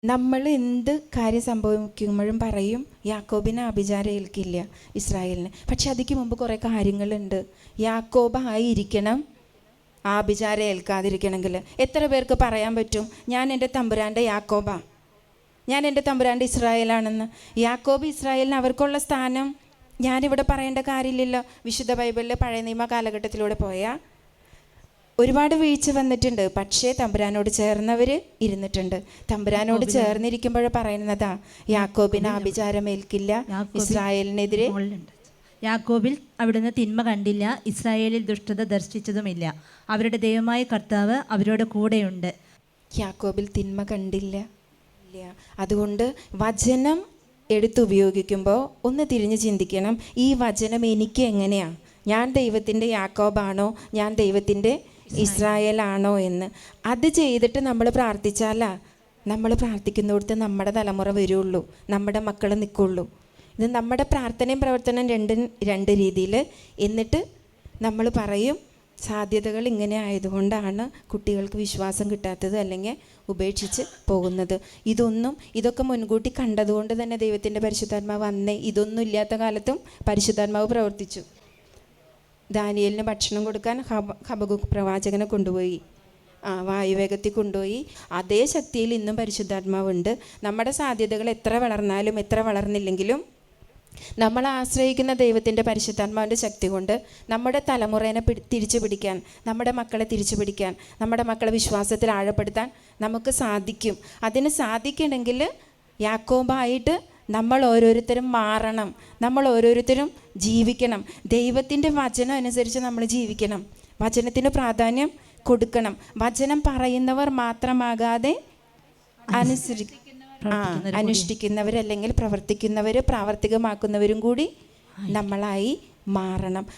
നമ്മൾ എന്ത് കാര്യം സംഭവിക്കുമ്പോഴും പറയും യാക്കോബിനെ ആഭിചാരം ഏൽക്കില്ല ഇസ്രായേലിന്. പക്ഷെ അതിക്ക് മുമ്പ് കുറേ കാര്യങ്ങളുണ്ട്. യാക്കോബായിരിക്കണം ആഭിചാരം ഏൽക്കാതിരിക്കണമെങ്കിൽ. എത്ര പേർക്ക് പറയാൻ പറ്റും ഞാൻ എൻ്റെ തമ്പുരാൻ്റെ യാക്കോബാ, ഞാൻ എൻ്റെ തമ്പുരാൻ്റെ ഇസ്രായേലാണെന്ന്? യാക്കോബ് ഇസ്രായേലിന് അവർക്കുള്ള സ്ഥാനം ഞാനിവിടെ പറയേണ്ട കാര്യമില്ലല്ലോ. വിശുദ്ധ ബൈബിളിലെ പഴയ നിയമ കാലഘട്ടത്തിലൂടെ പോയാൽ ഒരുപാട് വീഴ്ച വന്നിട്ടുണ്ട്. പക്ഷേ തമ്പുരാനോട് ചേർന്നവർ ഇരുന്നിട്ടുണ്ട്. തമ്പുരാനോട് ചേർന്നിരിക്കുമ്പോൾ പറയുന്നതാ യാക്കോബിന് ആഭിചാരം ഏൽക്കില്ല, ഇസ്രായേലിനെതിരെ. യാക്കോബിൽ അവിടുന്ന് തിന്മ കണ്ടില്ല, ഇസ്രായേലിൽ ദുഷ്ടത ദർശിച്ചതുമില്ല. അവരുടെ ദൈവമായ കർത്താവ് അവരുടെ കൂടെയുണ്ട്. യാക്കോബിൽ തിന്മ കണ്ടില്ല. അതുകൊണ്ട് വചനം എടുത്തുപയോഗിക്കുമ്പോൾ ഒന്ന് തിരിഞ്ഞ് ചിന്തിക്കണം, ഈ വചനം എനിക്ക് എങ്ങനെയാണ്? ഞാൻ ദൈവത്തിൻ്റെ യാക്കോബാണോ, ഞാൻ ദൈവത്തിൻ്റെ ഇസ്രായേലാണോ എന്ന്. അത് ചെയ്തിട്ട് നമ്മൾ പ്രാർത്ഥിച്ചാലാ നമ്മൾ പ്രാർത്ഥിക്കുന്നിടത്ത് നമ്മുടെ തലമുറ വരുള്ളൂ, നമ്മുടെ മക്കൾ നിൽക്കുള്ളൂ. ഇത് നമ്മുടെ പ്രാർത്ഥനയും പ്രവർത്തനം രണ്ട് രീതിയിൽ. എന്നിട്ട് നമ്മൾ പറയും സാധ്യതകൾ ഇങ്ങനെ ആയതുകൊണ്ടാണ് കുട്ടികൾക്ക് വിശ്വാസം കിട്ടാത്തത്, അല്ലെങ്കിൽ ഉപേക്ഷിച്ച് പോകുന്നത്. ഇതൊക്കെ മുൻകൂട്ടി കണ്ടതുകൊണ്ട് തന്നെ ദൈവത്തിൻ്റെ പരിശുദ്ധാത്മാവ് അന്നേ, ഇതൊന്നും ഇല്ലാത്ത കാലത്തും പരിശുദ്ധാത്മാവ് പ്രവർത്തിച്ചു. ദാനിയേലിന് ഭക്ഷണം കൊടുക്കാൻ ഹബക്കൂക്ക് പ്രവാചകനെ കൊണ്ടുപോയി, വായുവേഗത്തിൽ കൊണ്ടുപോയി. അതേ ശക്തിയിൽ ഇന്നും പരിശുദ്ധാത്മാവുണ്ട്. നമ്മുടെ സാധ്യതകൾ എത്ര വളർന്നാലും എത്ര വളർന്നില്ലെങ്കിലും നമ്മൾ ആശ്രയിക്കുന്ന ദൈവത്തിൻ്റെ പരിശുദ്ധാത്മാവിൻ്റെ ശക്തി കൊണ്ട് നമ്മുടെ തലമുറേനെ തിരിച്ചു പിടിക്കാൻ, നമ്മുടെ മക്കളെ തിരിച്ചു പിടിക്കാൻ, നമ്മുടെ മക്കളെ വിശ്വാസത്തിൽ ആഴപ്പെടുത്താൻ നമുക്ക് സാധിക്കും. അതിന് സാധിക്കണമെങ്കിൽ യാക്കോബായിട്ട് നമ്മൾ ഓരോരുത്തരും മാറണം, നമ്മൾ ഓരോരുത്തരും ജീവിക്കണം. ദൈവത്തിൻ്റെ വചനം അനുസരിച്ച് നമ്മൾ ജീവിക്കണം, വചനത്തിന് പ്രാധാന്യം കൊടുക്കണം. വചനം പറയുന്നവർ മാത്രമാകാതെ അനുഷ്ഠിക്കുന്നവരല്ലെങ്കിൽ പ്രവർത്തിക്കുന്നവർ, പ്രാവർത്തികമാക്കുന്നവരും കൂടി നമ്മളായി മാറണം.